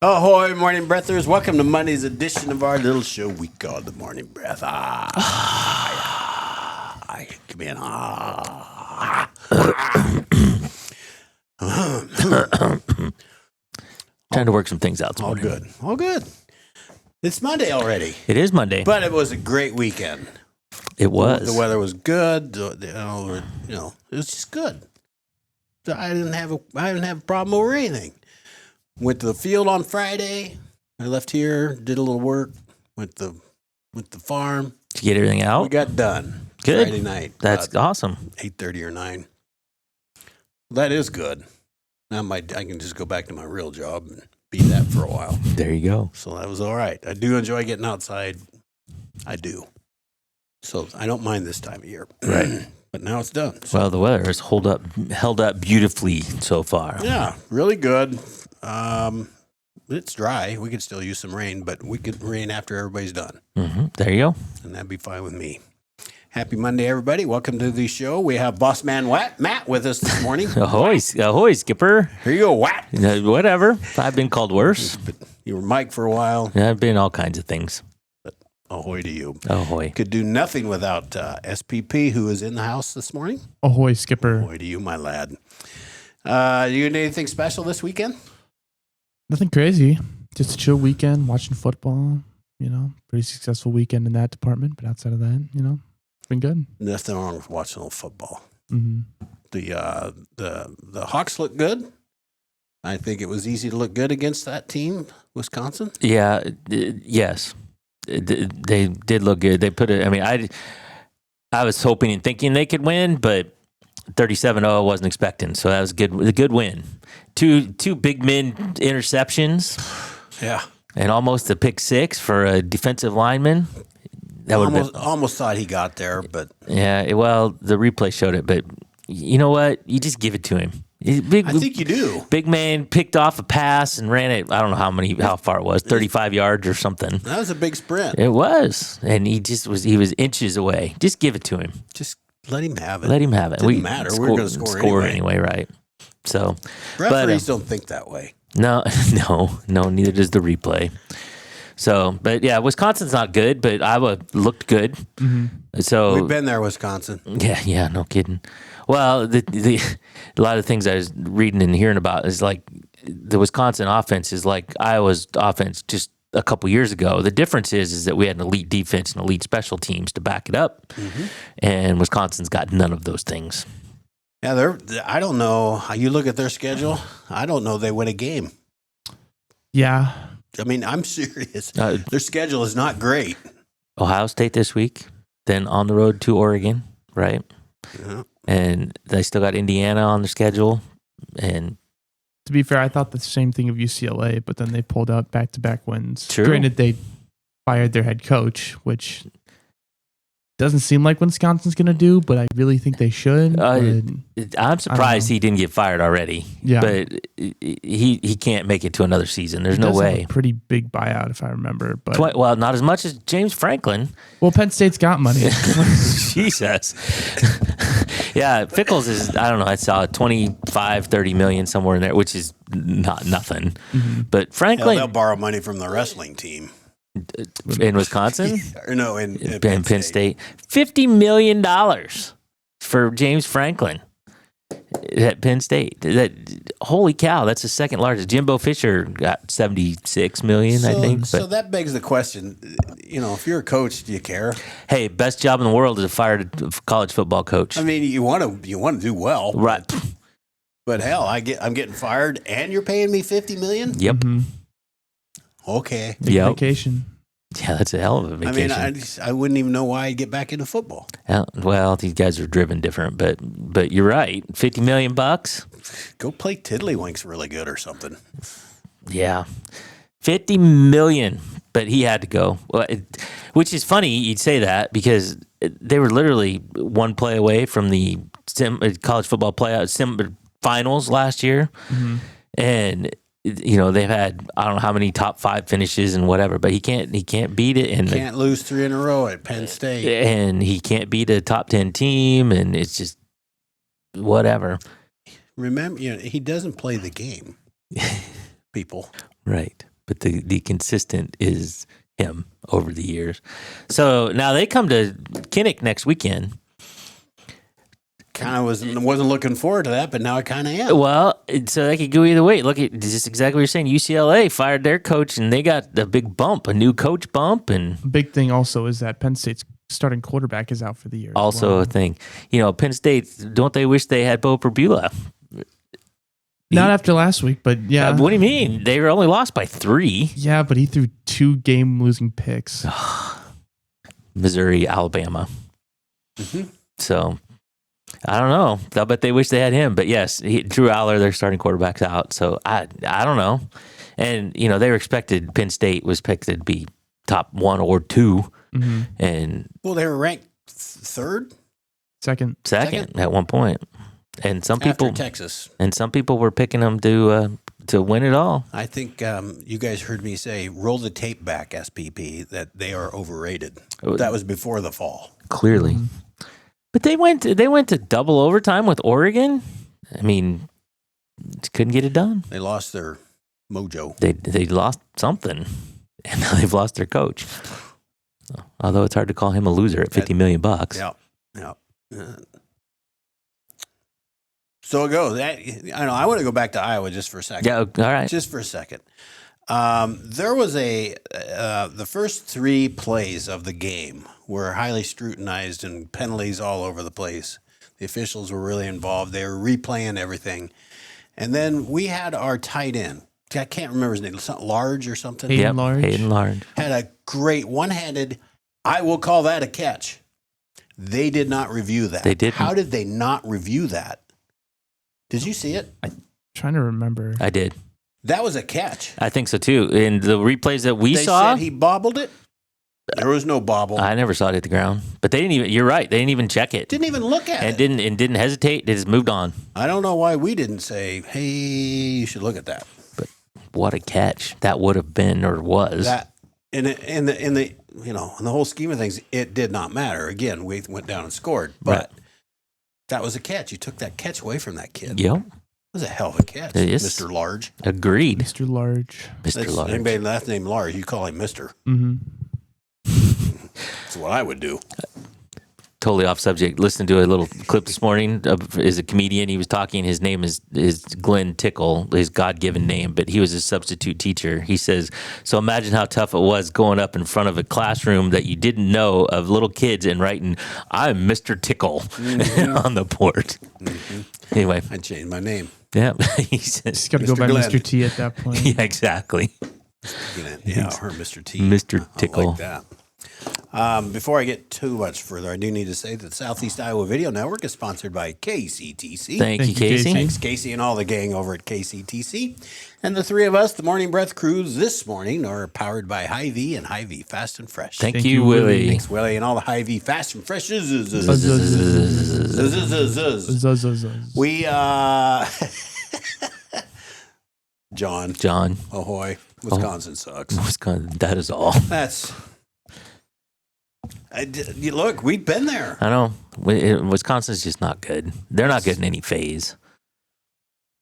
Ahoy, morning breathers. Welcome to Monday's edition of our little show we call the Morning Breath. Come in. Trying to work some things out this All morning. good. All good. It's Monday already. It is Monday. But it was a great weekend. It was. The weather was good. It was just good. So I didn't have a problem over anything. Went to the field on Friday. I left here, did a little work, went to the farm. Did you get everything out? We got done. Good. Friday night. That's awesome. 8:30 or 9. That is good. Now I can just go back to my real job and be that for a while. There you go. So that was all right. I do enjoy getting outside. I do. So I don't mind this time of year. Right. But now it's done. So, Well, the weather has held up beautifully so far. yeah, really good. It's dry. We could still use some rain, but we could rain after everybody's done. Mm-hmm. There you go. And that'd be fine with me. Happy Monday, everybody. Welcome to the show. We have Boss Man Matt with us this morning. Ahoy, Skipper. Here you go, Watt. Whatever. I've been called worse. But you were Mike for a while. I've been all kinds of things. Ahoy to you. Ahoy. Could do nothing without SPP, who is in the house this morning. Ahoy, Skipper. Ahoy to you, my lad. You doing anything special this weekend? Nothing crazy. Just a chill weekend, watching football. Pretty successful weekend in that department. But outside of that, it's been good. Nothing wrong with watching a little football. Mm-hmm. The Hawks look good. I think it was easy to look good against that team, Wisconsin. Yeah. Yes. They did look good. They put it. I mean, I was hoping and thinking they could win, but 37-0 I wasn't expecting. So that was good. A good win. Two big men interceptions. Yeah. And almost a pick six for a defensive lineman. That would almost thought he got there, but yeah. Well, the replay showed it, but you know what? You just give it to him. I think you do. Big man picked off a pass and ran it. I don't know how far it was, 35 yards or something. That was a big sprint. It was, and he was inches away. Just give it to him. Just let him have it. Let him have it. Didn't matter. We're going to score anyway, right? So referees don't think that way. No. Neither does the replay. So, but yeah, Wisconsin's not good, but Iowa looked good. Mm-hmm. So we've been there, Wisconsin. Yeah, no kidding. Well, a lot of things I was reading and hearing about is like the Wisconsin offense is like Iowa's offense just a couple years ago. The difference is that we had an elite defense and elite special teams to back it up, and Wisconsin's got none of those things. Yeah, I don't know how you look at their schedule. I don't know they win a game. Yeah. I mean, I'm serious. Their schedule is not great. Ohio State this week, then on the road to Oregon, right? Yeah. And they still got Indiana on the schedule. And to be fair, I thought the same thing of UCLA, but then they pulled out back-to-back wins. True. Granted, they fired their head coach, which doesn't seem like Wisconsin's going to do, but I really think they should. I'm surprised he didn't get fired already. Yeah. But he can't make it to another season. There's no way. A pretty big buyout, if I remember. But Well, not as much as James Franklin. Well, Penn State's got money. Jesus. Yeah, Fickles is, I don't know, I saw 25, 30 million somewhere in there, which is not nothing. Mm-hmm. But Franklin. They'll borrow money from the wrestling team. In Wisconsin? Or no, in Penn State. $50 million for James Franklin at Penn State. Holy cow, that's the second largest. Jimbo Fisher got $76 million, I think. So that begs the question, if you're a coach, do you care? Hey, best job in the world is to fire a college football coach. I mean, you want to do well. Right. But hell, I'm getting fired and you're paying me $50 million? Yep. Mm-hmm. Okay. Big vacation. Yeah, that's a hell of a vacation. I mean, I wouldn't even know why I'd get back into football. Well, these guys are driven different, but you're right. $50 million. Go play Tiddlywinks really good or something. Yeah, $50 million. But he had to go, which is funny you'd say that because they were literally one play away from the college football playoff finals last year, and they've had I don't know how many top 5 finishes and whatever, but he can't beat it, and can't lose 3 in a row at Penn State, and he can't beat a top 10 team, and it's just whatever. Remember, he doesn't play the game. People, right? but the consistent is him over the years. So now they come to Kinnick next weekend. Kind of wasn't looking forward to that, but now I kind of am. Well, so that could go either way. Look at just exactly what you're saying. UCLA fired their coach, and they got a big bump, a new coach bump, and Big thing also is that Penn State's starting quarterback is out for the year. as also well. a thing. Penn State, don't they wish they had Bo Perbula? Not after last week, but yeah. What do you mean? They were only lost by 3. Yeah, but he threw 2 game-losing picks. Missouri, Alabama. Mhm. So I don't know. I'll bet they wish they had him. But yes, Drew Aller, their starting quarterback's out. So I don't know. And they were expected. Penn State was expected to be top 1 or 2, Mm-hmm. and Well, they were ranked third Second. second at one point. And some after people Texas. were picking them to win it all. I think you guys heard me say, roll the tape back, SPP, that they are overrated. That was before the fall. Clearly. But they went to double overtime with Oregon. I mean, couldn't get it done. They lost their mojo. They lost something, and now they've lost their coach. Although it's hard to call him a loser at $50 million. Yeah. So it goes. I want to go back to Iowa just for a second. Yeah, all right. Just for a second. There was the first 3 plays of the game were highly scrutinized and penalties all over the place. The officials were really involved. They were replaying everything. And then we had our tight end. I can't remember his name. Something Large or something. Hayden Large. Hayden Large. Had a great one-handed, I will call that a catch. They did not review that. They didn't. How did they not review that? Did you see it? Trying to remember. I did. That was a catch. I think so too. In the replays that we They saw, said he bobbled it. There was no bobble. I never saw it hit the ground. But they didn't even. You're right. They didn't even check it. Didn't even look at and it. didn't hesitate. They just moved on. I don't know why we didn't say, "Hey, you should look at that." But what a catch that would have been or was. That in the in the whole scheme of things, it did not matter. Again, we went down and scored, but Right. that was a catch. You took that catch away from that kid. Yep. It was a hell of a catch, It is. Mr. Large. Agreed. Mr. Large. Mr. That's- Large. Anybody last name Large, you call him Mister. Mm-hmm. That's what I would do. Totally off subject. Listened to a little clip this morning of is a comedian. He was talking. His name is Glenn Tickle, his God-given name, but he was a substitute teacher. He says, so imagine how tough it was going up in front of a classroom that you didn't know of little kids and writing, I'm Mr. Tickle on the board. Anyway, I changed my name. yeah. He says, Just got to go Mr. by Glenn. Mr. T at that point. yeah, exactly. Yeah, or Mr. T. Mr. I Tickle. like that. Before I get too much further, I do need to say that the Southeast Iowa Video Network is sponsored by KCTC. Thank you, you, Casey. Casey. Thanks, Casey, and all the gang over at KCTC. And the 3 of us, the Morning Breath crews this morning, are powered by Hy-Vee and Hy-Vee Fast and Fresh. Thank Thank you, you, Willie. Willie. Thanks, Willie, and all the Hy-Vee Fast and Freshes. Zuz. We, John, ahoy. Wisconsin sucks. Wisconsin, that is all. That's, look, we've been there. I know. Wisconsin's just not good. They're not getting any phase.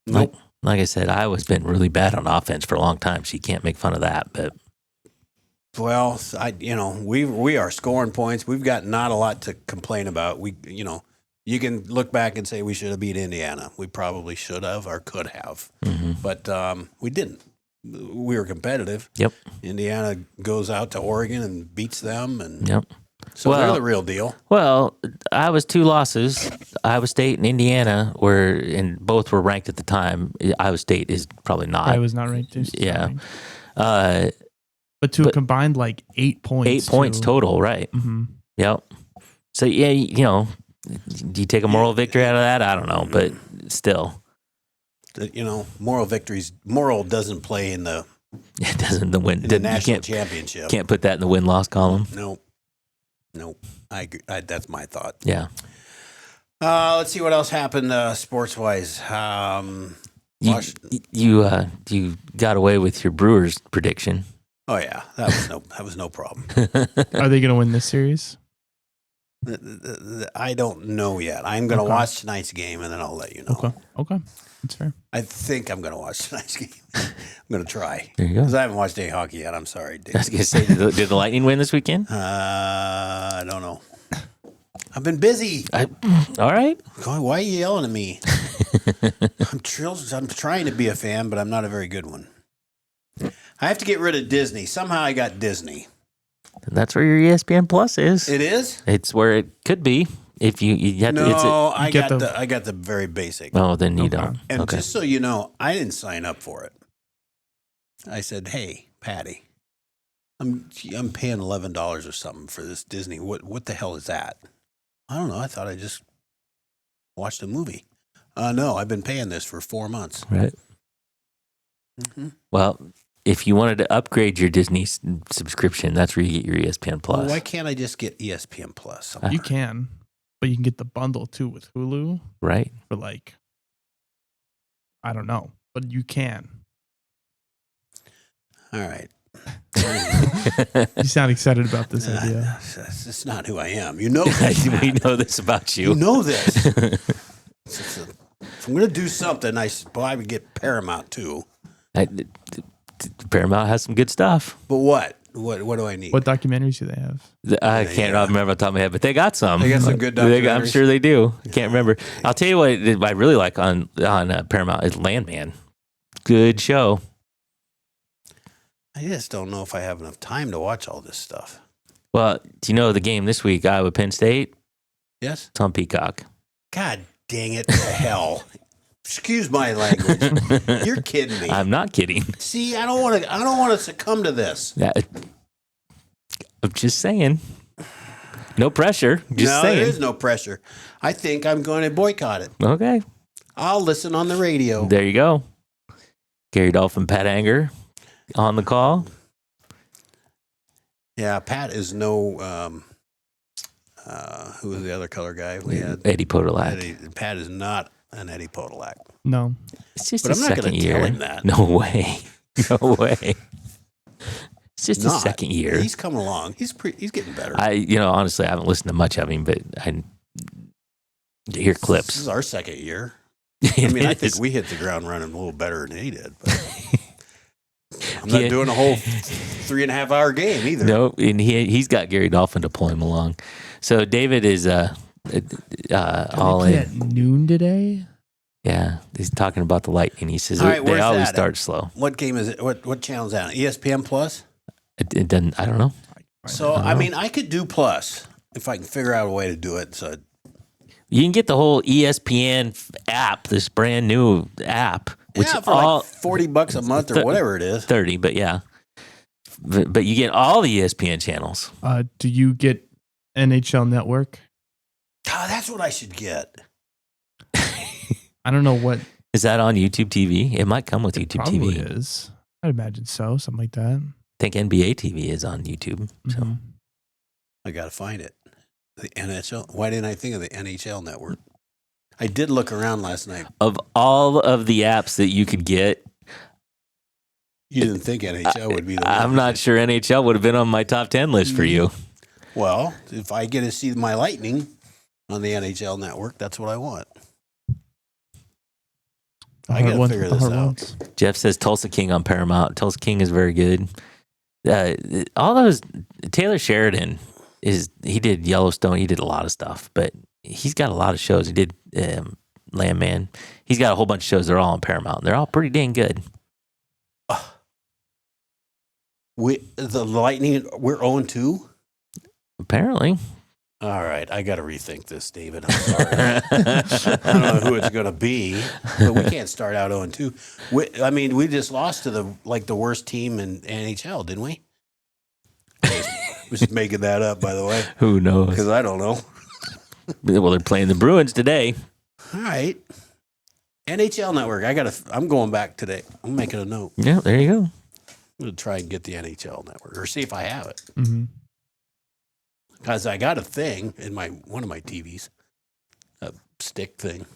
Nope. Like I said, Iowa's been really bad on offense for a long time, so you can't make fun of that. But Well, we are scoring points. We've got not a lot to complain about. You can look back and say we should have beat Indiana. We probably should have or could have, but we didn't. We were competitive. Yep. Indiana goes out to Oregon and beats them, and Yep. so Well- they're the real deal. Well, Iowa's 2 losses. Iowa State and Indiana both were ranked at the time. Iowa State is probably not. I was not ranked. Just Yeah. ranked. But to a combined 8 points. 8 points total, right? Mm-hmm. Yep. So yeah, do you take a moral victory out of that? I don't know, but still, Moral doesn't play in the it doesn't win. in the You national championship. can't put that in the win-loss column. Nope. I agree. That's my thought. Yeah. Let's see what else happened sports-wise. You got away with your Brewers prediction. Oh yeah, that was no problem. Are they going to win this series? I don't know yet. I'm going to Okay. watch tonight's game and then I'll let you know. Okay. That's fair. I think I'm going to watch tonight's game. I'm going to try. There you go. Because I haven't watched any hockey yet. I'm sorry, Dave. I was gonna say, did the Lightning win this weekend? I don't know. I've been busy. All right. Why are you yelling at me? I'm trying to be a fan, but I'm not a very good one. I have to get rid of Disney. Somehow I got Disney. That's where your ESPN Plus is. It is? It's where it could be if you have to. No, I get got the very basic. Oh, then you Okay. don't. And Okay. just so you know, I didn't sign up for it. I said, "Hey, Patty, I'm paying $11 or something for this Disney. What the hell is that?" I don't know. I thought I just watched a movie. No, I've been paying this for 4 months. Right. Mm-hmm. Well, if you wanted to upgrade your Disney subscription, that's where you get your ESPN Plus. Well, why can't I just get ESPN Plus? You can, but you can get the bundle too with Hulu Right. for like, I don't know, but you can. All right. You sound excited about this idea. That's not who I am. You know this. We Matt. know this about You you. know this. If I'm going to do something, I should probably get Paramount too. Paramount has some good stuff. But what? What do I need? What documentaries do they have? I can't remember off the top of my head, but they got some. They got some good I'm documentaries. sure they do. I can't remember. I'll tell you what I really like on Paramount is Landman. Good show. I just don't know if I have enough time to watch all this stuff. Well, do you know the game this week, Iowa Penn State? Yes? It's on Peacock. God dang it to hell. Excuse my language. You're kidding me. I'm not kidding. See, I don't want to succumb to this. I'm just saying. No pressure. Just no, saying. there is no pressure. I think I'm going to boycott it. Okay. I'll listen on the radio. There you go. Gary Dolphin, Pat Anger on the call. Yeah, Pat is no. Who was the other color guy we had? Eddie Podolak. Pat is not an Eddie Podolak. No. It's just But a I'm not second gonna year. tell him that. No way. No way. It's just a Not. second year. He's coming along. He's getting better. Honestly, I haven't listened to much of him, but I hear This clips. is our second year. I mean, I think we hit the ground running a little better than he did. But I'm not Yeah. doing a whole 3.5 hour game either. No, and he's got Gary Dolphin to pull him along. So David is all They in. at noon today? Yeah, he's talking about the Lightning. He says All right, they where's always that? start slow. What game is it? What channel is that on? ESPN Plus? It doesn't. I don't know. So, I mean, I could do Plus if I can figure out a way to do it. So, You can get the whole ESPN app, this brand new app, which yeah, for all like $40 a month or whatever it is. 30, but yeah. But you get all the ESPN channels. Do you get NHL Network? God, that's what I should get. I don't know what Is that on YouTube TV? It might come with it YouTube probably TV. is. I'd imagine so. Something like that. I think NBA TV is on YouTube. So Mhm. I got to find it. The NHL. Why didn't I think of the NHL network? I did look around last night. of all of the apps that you could get, You didn't think NHL would be the one. I'm not sure NHL would have been on my top 10 list for you. Well, if I get to see my Lightning on the NHL network, that's what I want. I got to figure this out. Jeff says Tulsa King on Paramount. Tulsa King is very good. All those Taylor Sheridan he did Yellowstone. He did a lot of stuff, but he's got a lot of shows. He did Landman. He's got a whole bunch of shows. They're all on Paramount. They're all pretty dang good. The Lightning, we're 0-2? Apparently. All right, I got to rethink this, David. I'm sorry. I don't know who it's going to be, but we can't start out 0-2. I mean, we just lost to the worst team in NHL, didn't we? I was just making that up, by the way, Who knows? because I don't know. Well, they're playing the Bruins today. All right, NHL Network. I'm going back today. I'm making a note. Yeah, there you go. I'm going to try and get the NHL Network or see if I have it. Mm-hmm. Because I got a thing in one of my TVs, a stick thing.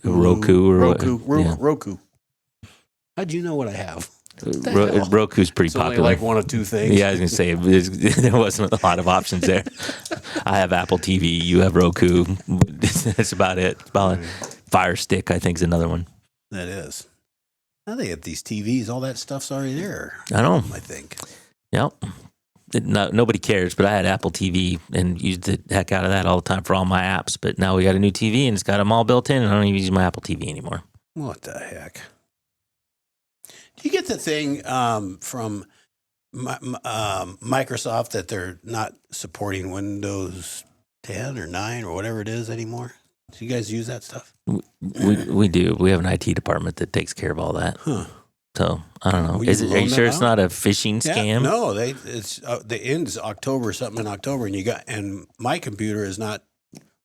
A Roku or what? Yeah. Roku. How'd you know what I have? the hell? Roku's pretty It's only popular. like one or two things. Yeah, I was gonna say there wasn't a lot of options there. I have Apple TV. You have Roku. That's about it. Fire Stick, I think, is another one. That is. I think at these TVs, all that stuff's already there. I know. I think. Yep. Nobody cares, but I had Apple TV and used the heck out of that all the time for all my apps. But now we got a new TV and it's got them all built in, and I don't even use my Apple TV anymore. What the heck? Do you get the thing from Microsoft that they're not supporting Windows 10 or 9 or whatever it is anymore? Do you guys use that stuff? We do. We have an IT department that takes care of all that. Huh. So I don't know. Will Are you you loan sure that it's out? not a phishing scam? No, the end's October, something in October, and my computer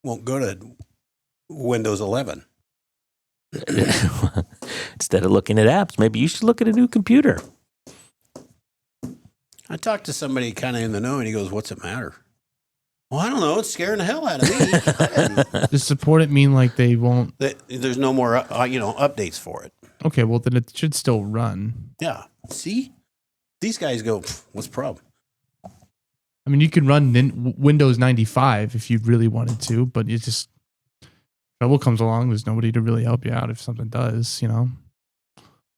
won't go to Windows 11. Instead of looking at apps, maybe you should look at a new computer. I talked to somebody kind of in the know, and he goes, "What's it matter?" Well, I don't know. It's scaring the hell out of me. Does support it mean like they won't? There's no more, updates for it. Okay, well then it should still run. Yeah. See, these guys go, "What's the problem?" I mean, you can run Windows 95 if you really wanted to, but it just trouble comes along. There's nobody to really help you out if something does.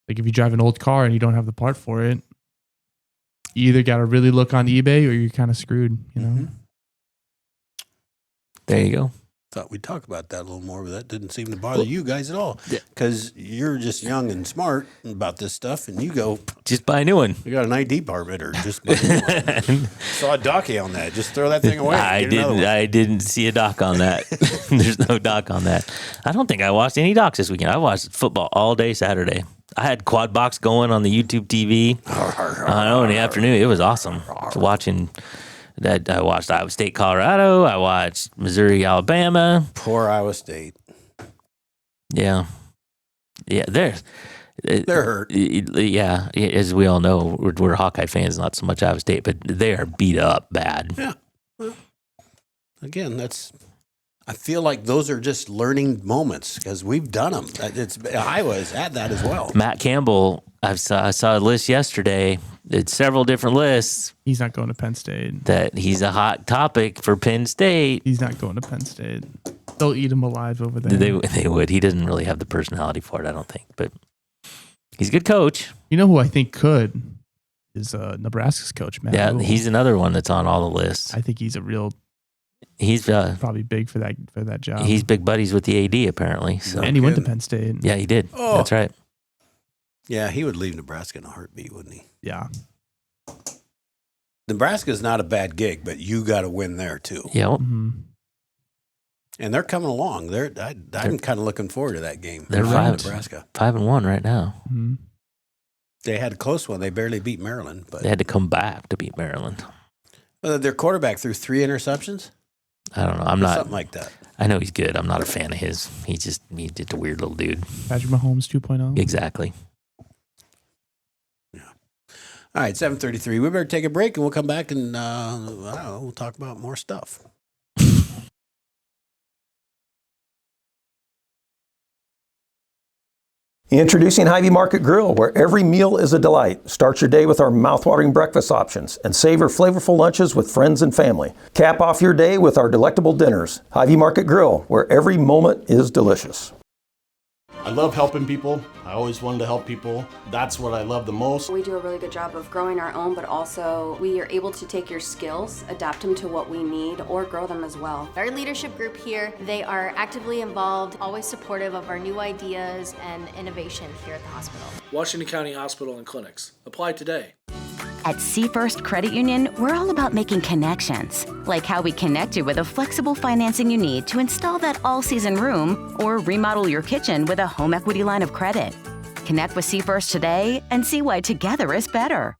Like if you drive an old car and you don't have the part for it, you either got to really look on eBay or you're kind of screwed. Mhm. There you go. Thought we'd talk about that a little more, but that didn't seem to bother you guys at all. Yeah. Because you're just young and smart about this stuff, and you go, Just buy a new one. "We got an ID department, or just buy a new one." Saw a docky on that. Just throw that thing away. I didn't see a doc on that. There's no doc on that. I don't think I watched any docs this weekend. I watched football all day Saturday. I had quad box going on the YouTube TV. I know in the afternoon. It was awesome watching that. I watched Iowa State, Colorado. I watched Missouri, Alabama. Poor Iowa State. Yeah, they're hurt. Yeah, as we all know, we're Hawkeye fans, not so much Iowa State, but they are beat up bad. Yeah. Well, again, I feel like those are just learning moments because we've done them. Iowa has had that as well. Matt Campbell, I saw a list yesterday. It's several different lists He's not going to Penn State. that he's a hot topic for Penn State. He's not going to Penn State. They'll eat him alive over there. They would. He doesn't really have the personality for it, I don't think. But he's a good coach. You know who I think could is Nebraska's coach, Matt. Yeah, Rhule. he's another one that's on all the lists. I think he's a real He's probably big for that job. he's big buddies with the AD apparently. So and he went to kidding. Penn State. yeah, he did. Oh. That's right. Yeah, he would leave Nebraska in a heartbeat, wouldn't he? Yeah. Nebraska's not a bad gig, but you got to win there too. Yeah, hmm And they're coming along. I'm kind of looking forward to that game. They're Nebraska. 5-1 right now. hmm They had a close one. They barely beat Maryland, but They had to come back to beat Maryland. their quarterback threw 3 interceptions. I don't know. I'm Or not. something like that. I know he's good. I'm not a fan of his. He's just a weird little dude. Patrick Mahomes 2.0. Exactly. All right, 7:33. We better take a break, and we'll come back and I don't know, we'll talk about more stuff. Introducing Hy-Vee Market Grill, where every meal is a delight. Start your day with our mouthwatering breakfast options and savor flavorful lunches with friends and family. Cap off your day with our delectable dinners. Hy-Vee Market Grill, where every moment is delicious. I love helping people. I always wanted to help people. That's what I love the most. We do a really good job of growing our own, but also we are able to take your skills, adapt them to what we need, or grow them as well. Our leadership group here, they are actively involved, always supportive of our new ideas and innovation here at the hospital. Washington County Hospital and Clinics. Apply today. At Seafirst Credit Union, we're all about making connections, like how we connect you with a flexible financing you need to install that all-season room or remodel your kitchen with a home equity line of credit. Connect with Seafirst today and see why together is better.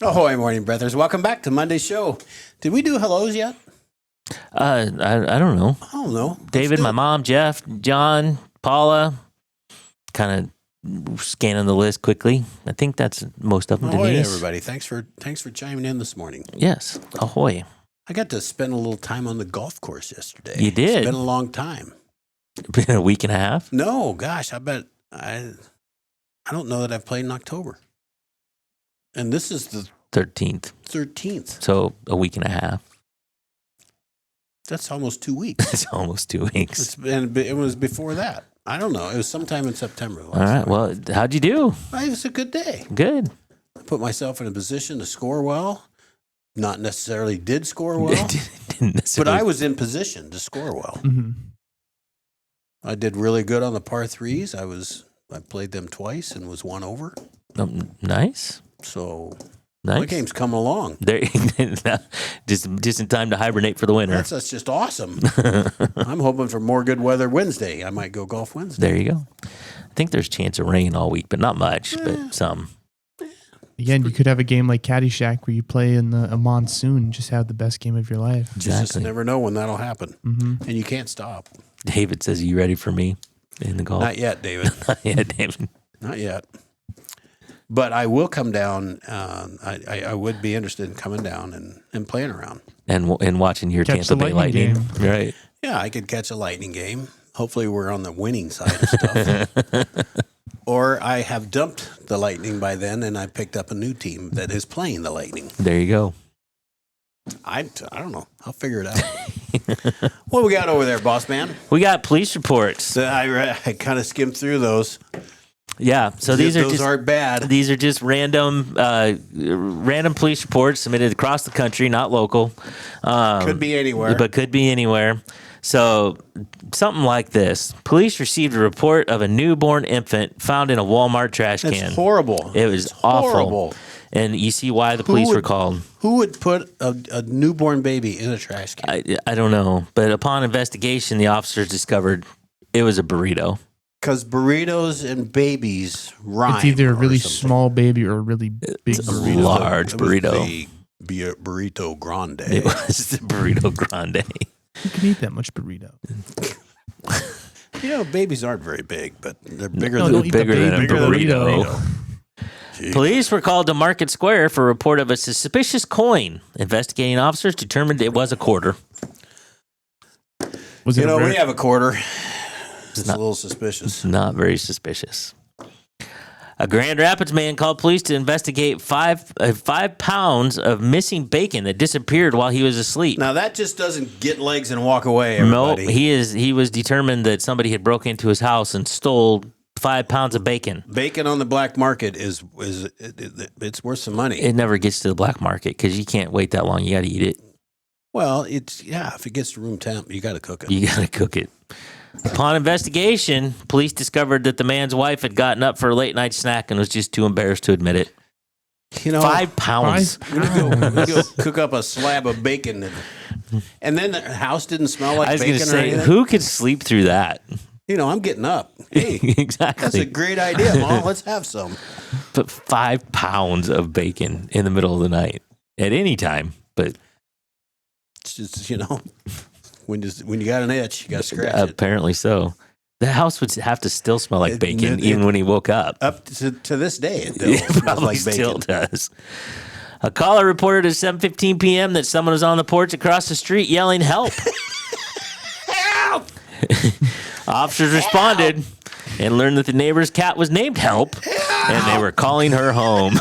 Ahoy, morning, brothers. Welcome back to Monday's show. Did we do hellos yet? I don't know. I don't know. David, my mom, Jeff, John, Paula, kind of scanning the list quickly. I think that's most of them. Ahoy, Denise. everybody. Thanks for chiming in this morning. Yes. Ahoy. I got to spend a little time on the golf course yesterday. You did? It's been a long time. Been a week and a half? No, gosh, I bet I don't know that I've played in October. And this is the 13th. 13th. So a week and a half. That's almost 2 weeks. It's almost 2 weeks. It was before that. I don't know. It was sometime in September. All right. Well, how'd you do? It was a good day. Good. I put myself in a position to score well. Not necessarily did score well, but I was in position to score well. Mm-hmm. I did really good on the par threes. I played them twice and was 1 over. Nice. So Nice. my game's coming along. There, just in time to hibernate for the winter. That's just awesome. I'm hoping for more good weather Wednesday. I might go golf Wednesday. There you go. I think there's a chance of rain all week, but not much, but some. Again, you could have a game like Caddyshack where you play in a monsoon and just have the best game of your life. You just never know when that'll happen. Mm-hmm. And you can't stop. David says, "Are you ready for me in the golf?" Not yet, David. Not yet, David. Not yet. But I will come down. I would be interested in coming down and playing around. And watching your Catch Tampa the Bay Lightning Lightning. Right. Yeah, I could catch a Lightning game. Hopefully we're on the winning side of stuff. Or I have dumped the Lightning by then and I picked up a new team that is playing the Lightning. There you go. I don't know. I'll figure it out. What we got over there, boss man? We got police reports. So I kind of skimmed through those. Yeah, so these aren't bad. These are just random police reports submitted across the country, not local. Could be anywhere. But could be anywhere. So something like this. Police received a report of a newborn infant found in a Walmart trash can. It's horrible. It was awful. Horrible. And you see why the police were called. Who would put a newborn baby in a trash can? I don't know. But upon investigation, the officers discovered it was a burrito. Because burritos and babies rhyme. It's either a really or something. small baby or a really big It's a burrito. large It was burrito. the burrito grande. It was the burrito grande. You can eat that much burrito. You know, babies aren't very big, but they're bigger No, than don't eat the bigger than a baby burrito. Jeez. Police were called to Market Square for a report of a suspicious coin. Investigating officers determined it was a quarter. Was You it know, a we rare- have a quarter. It's not- a little suspicious. Not very suspicious. A Grand Rapids man called police to investigate 5 pounds of missing bacon that disappeared while he was asleep. Now that just doesn't get legs and walk away. No, Everybody. he was determined that somebody had broken into his house and stole 5 pounds of bacon. Bacon on the black market is it's worth some money. It never gets to the black market because you can't wait that long. You got to eat it. Well, if it gets to room temp, you got to cook it. You got to cook it. Upon investigation, police discovered that the man's wife had gotten up for a late night snack and was just too embarrassed to admit it. You know, 5 pounds. go cook up a slab of bacon, and then the house didn't smell like I was bacon going to or say, anything. who could sleep through that? You know, I'm getting up. Hey, Exactly. that's a great idea, Mom. Let's have some. Put 5 pounds of bacon in the middle of the night at any time, but It's just, you know, when you got an itch, you got to scratch it. apparently so. The house would have to still smell like bacon even when he woke up. Up to this day, it It smells probably like bacon. still does. A caller reported at 7:15 p.m. that someone was on the porch across the street yelling, "Help!" Help! Officers responded and learned that the neighbor's cat was named Help, and they were calling her home.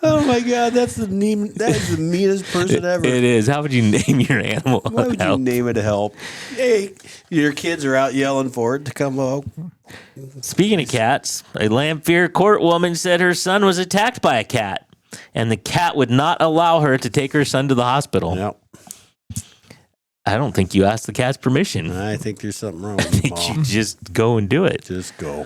Oh my God, that is the meanest person ever. It is. How would you name your animal? Why would you Help? name it Help? Hey, your kids are out yelling for it to come home. Speaking of cats, a Lamphere court woman said her son was attacked by a cat, and the cat would not allow her to take her son to the hospital. No, I don't think you asked the cat's permission. I think there's something wrong I with you, think you Mom. just go and do it. Just go.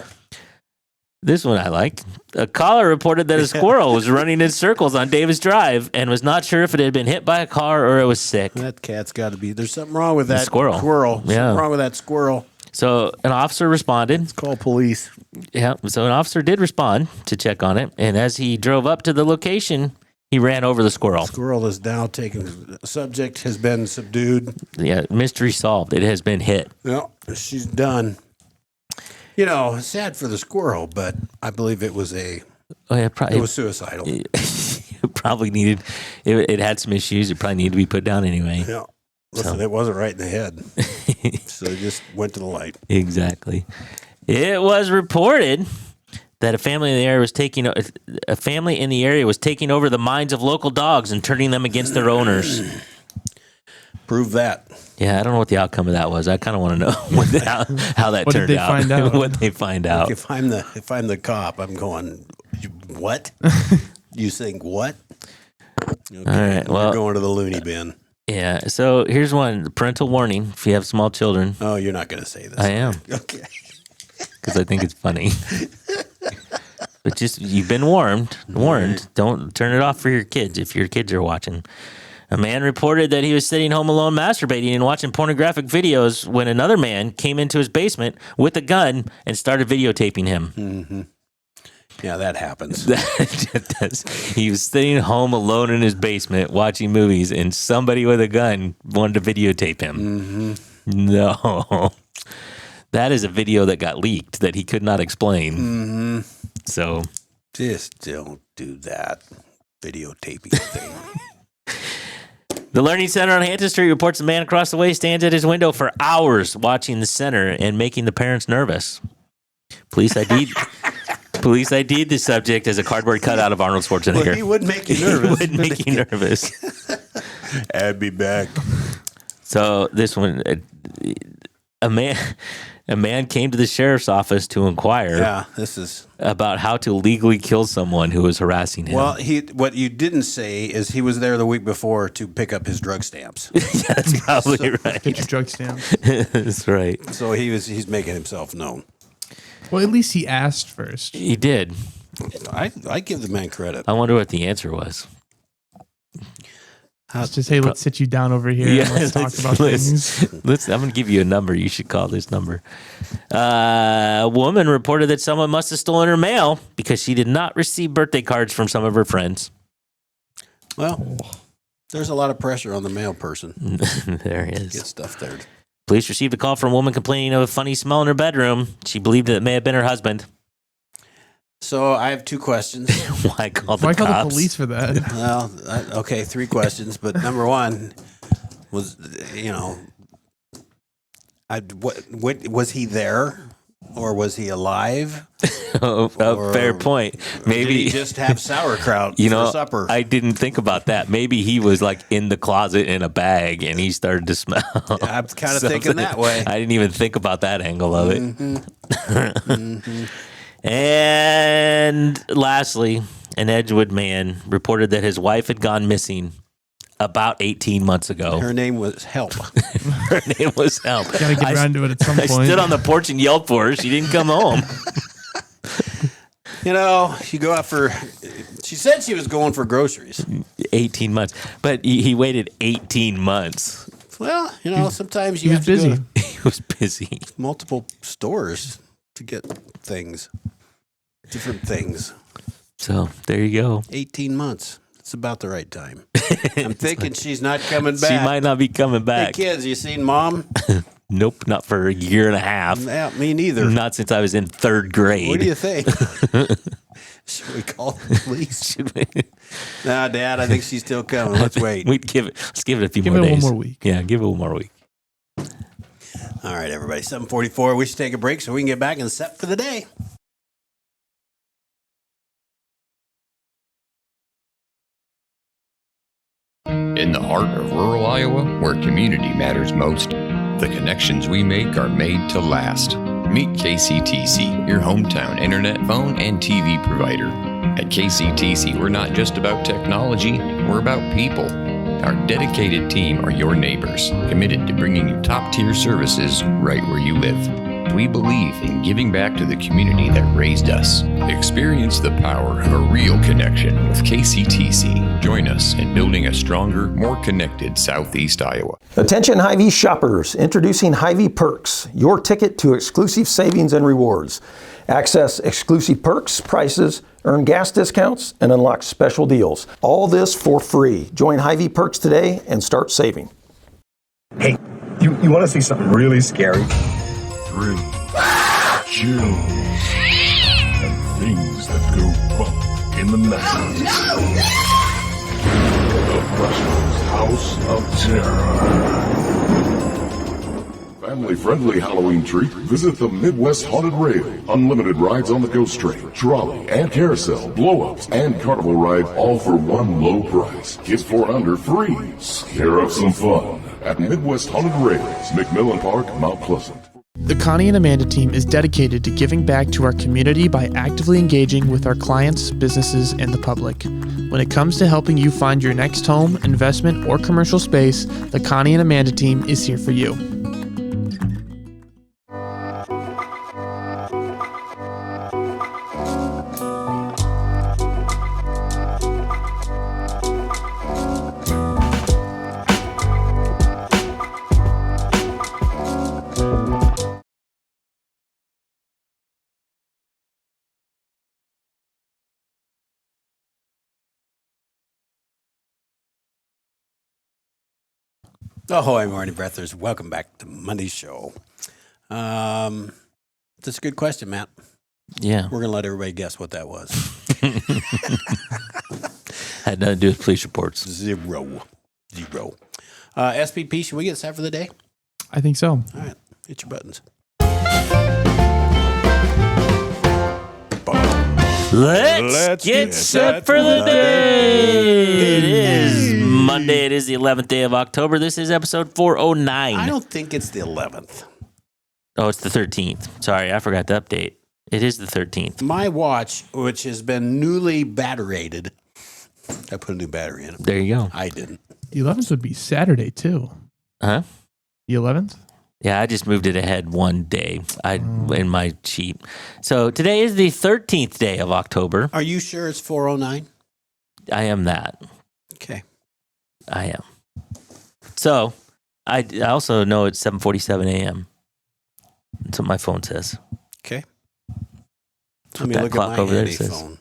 This one I liked. A caller reported that a squirrel was running in circles on Davis Drive and was not sure if it had been hit by a car or it was sick. That cat's got to be. There's something wrong with that squirrel. Squirrel. Yeah. Something wrong with that squirrel. So an officer responded. Call police. Yeah. So an officer did respond to check on it. And as he drove up to the location, he ran over the squirrel. Squirrel is now taken. Subject has been subdued. Yeah. Mystery solved. It has been hit. No, she's done. You know, sad for the squirrel, but I believe it was Oh, yeah, it was suicidal. It probably needed, it had some issues. It probably needed to be put down anyway. Yeah. Listen, it wasn't right in the head. So it just went to the light. Exactly. It was reported that a family in the area was taking over the minds of local dogs and turning them against their owners. Prove that. Yeah, I don't know what the outcome of that was. I kind of want to know how that What turned did they out. find out? What they find out. If I'm the cop, I'm going, what? You think what? Okay. All right. Well, you're going to the loony bin. Yeah. So here's one: parental warning if you have small children. Oh, you're not going to say this. I am. Okay. Because I think it's funny. But just you've been warned. Don't turn it off for your kids if your kids are watching. A man reported that he was sitting home alone masturbating and watching pornographic videos when another man came into his basement with a gun and started videotaping him. Mm-hmm. Yeah, that happens. He was sitting home alone in his basement watching movies, and somebody with a gun wanted to videotape him. Mm-hmm. No. That is a video that got leaked that he could not explain. Mm-hmm. So just don't do that videotaping thing. The Learning Center on Hampton Street reports a man across the way stands at his window for hours watching the center and making the parents nervous. Police ID'd the subject as a cardboard cutout of Arnold Schwarzenegger. Well, he would make you nervous. He would make you nervous. I'd be back. So this one, a man came to the sheriff's office to inquire. Yeah, this is about how to legally kill someone who was harassing him. Well, what you didn't say is he was there the week before to pick up his drug stamps. Yeah, that's probably right. Get your drug stamps. That's right. So he's making himself known. Well, at least he asked first. He did. I give the man credit. I wonder what the answer was. It's just, hey, let's sit you down over here and let's talk about things. I'm going to give you a number. You should call this number. A woman reported that someone must have stolen her mail because she did not receive birthday cards from some of her friends. Well, there's a lot of pressure on the mail person. There is. Get stuff there. Police received a call from a woman complaining of a funny smell in her bedroom. She believed that it may have been her husband. So I have two questions. Why call the police for that? Well, okay, three questions. But number one was, was he there, or was he alive? Fair point. Maybe did he just have sauerkraut for supper. I didn't think about that. Maybe he was like in the closet in a bag, and he started to smell. I'm kind of thinking that way. I didn't even think about that angle of it. Mm-hmm. And lastly, an Edgewood man reported that his wife had gone missing about 18 months ago. Her name was Help. Her name was Help. Gotta get around to it at some point. I stood on the porch and yelled for her. She didn't come home. You go out for... She said she was going for groceries. 18 months. But he waited 18 months. Well, sometimes you he have was to busy. go to He was busy. multiple stores to get things. Different things. So there you go. 18 months. It's about the right time. I'm thinking she's not coming back. She might not be coming Hey, back. kids, you seen Mom? Nope, not for a year and a half. Yeah, me neither. Not since I was in third grade. What do you think? Should we call the police? Nah, Dad, I think she's still coming. Let's wait. Let's give it a few Give more it days. one more week. Yeah, give it one more week. All right, everybody. 7:44. We should take a break so we can get back and set for the day. In the heart of rural Iowa, where community matters most, the connections we make are made to last. Meet KCTC, your hometown internet, phone, and TV provider. At KCTC, we're not just about technology, we're about people. Our dedicated team are your neighbors, committed to bringing you top-tier services right where you live. We believe in giving back to the community that raised us. Experience the power of a real connection with KCTC. Join us in building a stronger, more connected Southeast Iowa. Attention Hy-Vee shoppers, introducing Hy-Vee Perks, your ticket to exclusive savings and rewards. Access exclusive perks, prices, earn gas discounts, and unlock special deals. All this for free. Join Hy-Vee Perks today and start saving. Hey, you want to see something really scary? Thrills, chills, and things that go bump in the night. The Brushers House of Terror. Family-friendly Halloween treat. Visit the Midwest Haunted Rail. Unlimited rides on the Ghost Train, trolley, and carousel, blow-ups, and carnival ride, all for one low price. Kids 4 and under free. Scare up some fun at Midwest Haunted Rails, McMillan Park, Mount Pleasant. The Connie and Amanda team is dedicated to giving back to our community by actively engaging with our clients, businesses, and the public. When it comes to helping you find your next home, investment, or commercial space, the Connie and Amanda team is here for you. Ahoy, morning breathers. Welcome back to Monday's show. That's a good question, Matt. Yeah. We're going to let everybody guess what that was. Had nothing to do with police reports. Zero. SPP, should we get set for the day? I think so. All right. Hit your buttons. Let's get set for the day. It is Monday. It is the 11th day of October. This is episode 409. I don't think it's the 11th. Oh, it's the 13th. Sorry, I forgot to update. It is the 13th. My watch, which has been newly battery-rated, I put a new battery in it. There you go. I didn't. The 11th would be Saturday, too. Huh? The 11th? Yeah, I just moved it ahead one day in my sheet. So today is the 13th day of October. Are you sure it's 409? I am that. Okay. I am. So I also know it's 7:47 a.m. That's what my phone says. Okay. That's Let me what that look clock at my over there handy says. phone.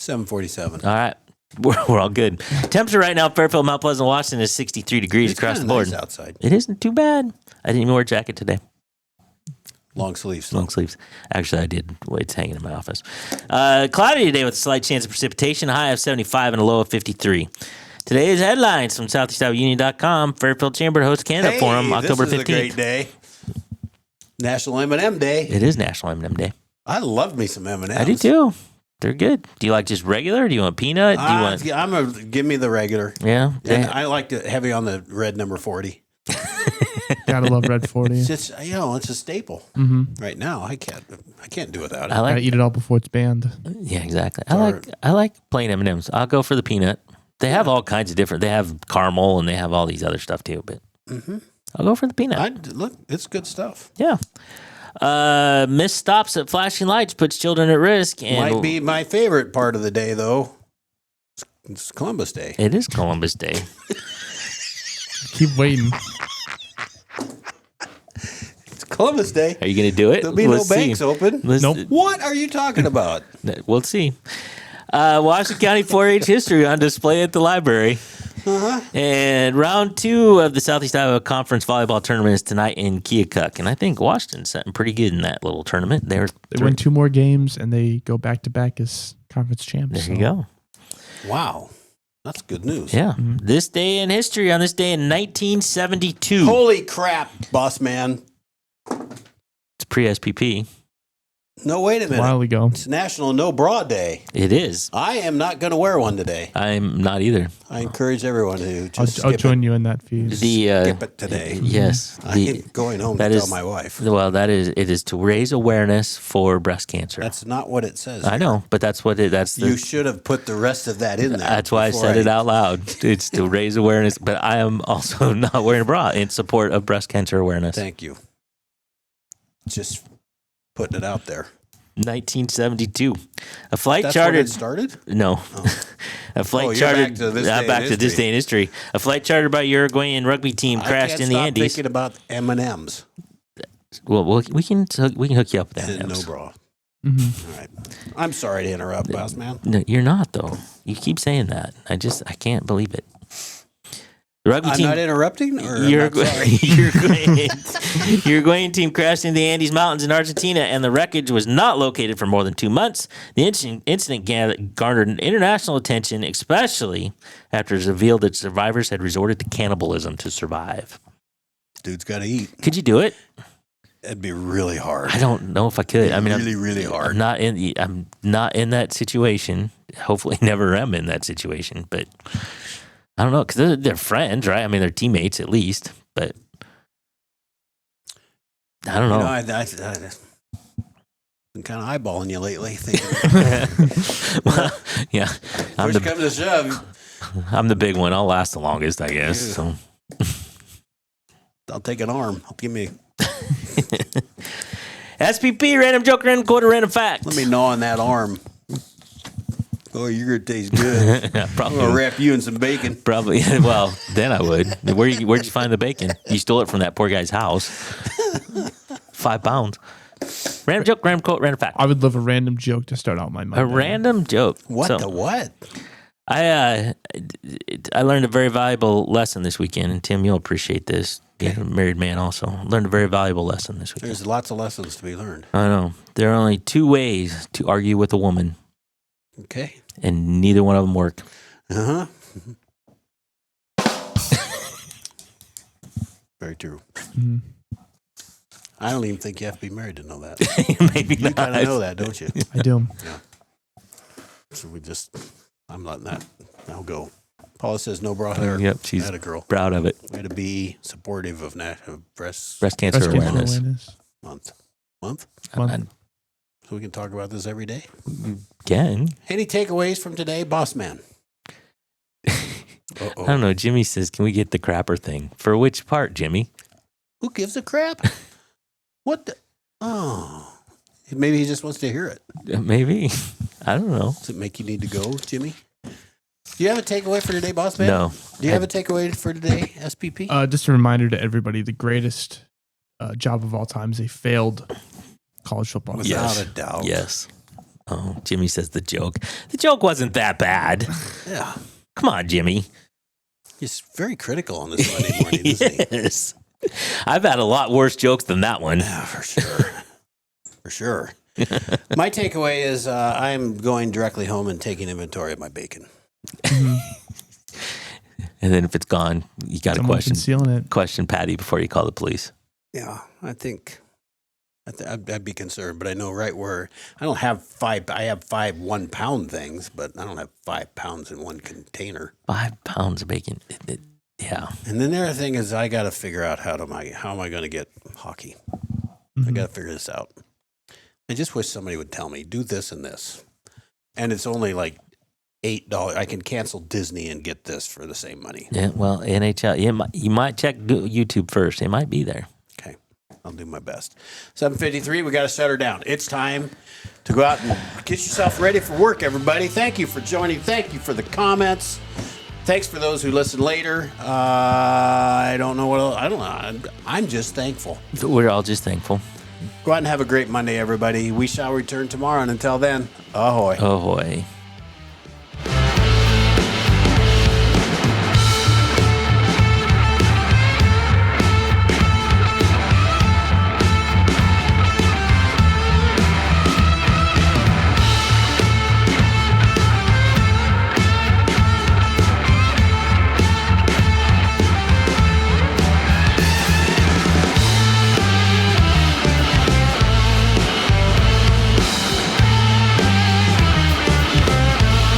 7:47. All right. We're all good. Temperature right now, Fairfield, Mount Pleasant, Washington is 63 degrees It's across the kinda board. nice outside. It isn't too bad. I didn't even wear a jacket today. Long sleeves. Long sleeves. Actually, I did. It's hanging in my office. Cloudy today with a slight chance of precipitation. High of 75 and a low of 53. Today's headlines from SoutheastIowaUnion.com. Fairfield Chamber hosts Canada Forum October 15th. This is a great day. National M&M Day. It is National M&M Day. I love me some M&Ms. I do too. They're good. Do you like just regular? Do you want peanut? Do you want? Give me the regular. Yeah. And I like it heavy on the red number 40. Gotta love red 40. It's just, it's a staple. Mm-hmm. Right now, I can't do without it. Gotta eat it all before it's banned. Yeah, exactly. I like plain M&Ms. I'll go for the peanut. They have all kinds of different. They have caramel and they have all these other stuff too. But I'll go for the peanut. Look, it's good stuff. Yeah. Missed stops at flashing lights puts children at risk. And might be my favorite part of the day, though. It's Columbus Day. It is Columbus Day. Keep waiting. It's Columbus Day. Are you going to do it? There'll be no banks open. Nope. What are you talking about? We'll see. Washington County 4-H history on display at the library. And round 2 of the Southeast Iowa Conference volleyball tournament is tonight in Keokuk. And I think Washington's sitting pretty good in that little tournament. They win 2 more games and they go back-to-back as conference champs. There you go. Wow. That's good news. Yeah. This day in history, on this day in 1972. Holy crap, boss man. It's pre-SPP. No, wait a minute. A while ago. It's National No Bra Day. It is. I am not going to wear one today. I'm not either. I encourage everyone to just I'll join you in that feed. Skip it today. Yes. I'm going home to tell my wife. Well, it is to raise awareness for breast cancer. That's not what it says. I know, but that's what you should have put the rest of that in there. That's why I said it out loud. It's to raise awareness, but I am also not wearing a bra in support of breast cancer awareness. Thank you. Just putting it out there. 1972. A flight That's chartered. when it started? No. A flight you're chartered. back to this day in history. A flight chartered by Uruguayan rugby team crashed in the I can't Andes. stop thinking about M&Ms. Well, we can hook you up with that. No bra. Mm-hmm. All right. I'm sorry to interrupt, boss man. No, you're not though. You keep saying that. I can't believe it. The rugby I'm team. not interrupting? Or I'm not sorry? Uruguayan team crashed in the Andes Mountains in Argentina, and the wreckage was not located for more than 2 months. The incident garnered international attention, especially after it was revealed that survivors had resorted to cannibalism to survive. Dude's got to eat. Could you do it? It'd be really hard. I don't know if I could. I mean, really hard. I'm not in that situation. Hopefully, never am in that situation. But I don't know, because they're friends, right? I mean, they're teammates at least. But I don't know. I've been kind of eyeballing you lately. Thinking, Well, yeah, first come to shove, I'm the big one. I'll last the longest, I guess. So I'll take an arm. Give me. SPP, random joke, random quote, or random fact. Let me gnaw on that arm. Oh, you're gonna taste good. Probably. I'm gonna wrap you in some bacon. Probably. Well, then I would. Where'd you find the bacon? You stole it from that poor guy's house. 5 pounds. Random joke, random quote, random fact. I would love a random joke to start out my Monday. A random joke. What the what? I learned a very valuable lesson this weekend, and Tim, you'll appreciate this. Being a married man also. Learned a very valuable lesson this weekend. There's lots of lessons to be learned. I know. There are only 2 ways to argue with a woman. Okay. And neither one of them work. Uh-huh. Very true. Mm-hmm. I don't even think you have to be married to know that. Maybe you not. kind of know that, don't you? I do. Yeah. So I'm letting that now go. Paula says no bra hair. Yep, she's a girl. proud of it. Way to be supportive of breast cancer awareness. Month. So we can talk about this every day. Again. Any takeaways from today, boss man? I don't know. Jimmy says, "Can we get the crapper thing?" For which part, Jimmy? Who gives a crap? What the? Oh, maybe he just wants to hear it. Maybe. I don't know. Does it make you need to go, Jimmy? Do you have a takeaway for today, boss man? No. Do you have a takeaway for today, SPP? Just a reminder to everybody: the greatest job of all time is a failed college football. Without a doubt. Yes. Oh, Jimmy says the joke. The joke wasn't that bad. Yeah. Come on, Jimmy. He's very critical on this Monday morning, isn't he? Yes. I've had a lot worse jokes than that one. Yeah, for sure. For sure. My takeaway is I'm going directly home and taking inventory of my bacon. And then if it's gone, you got to question Patty before you call the police. Yeah, I think I'd be concerned, but I know right where I don't have 5. I have 5 1-pound things, but I don't have 5 pounds in one container. 5 pounds of bacon. Yeah. And then the other thing is I got to figure out how am I going to get hockey. I got to figure this out. I just wish somebody would tell me, do this and this. And it's only like $8. I can cancel Disney and get this for the same money. Yeah, well, NHL, you might check YouTube first. It might be there. Okay, I'll do my best. 7:53, we got to shut her down. It's time to go out and get yourself ready for work, everybody. Thank you for joining. Thank you for the comments. Thanks for those who listen later. I don't know what else. I don't know. I'm just thankful. We're all just thankful. Go out and have a great Monday, everybody. We shall return tomorrow, and until then, ahoy. Ahoy.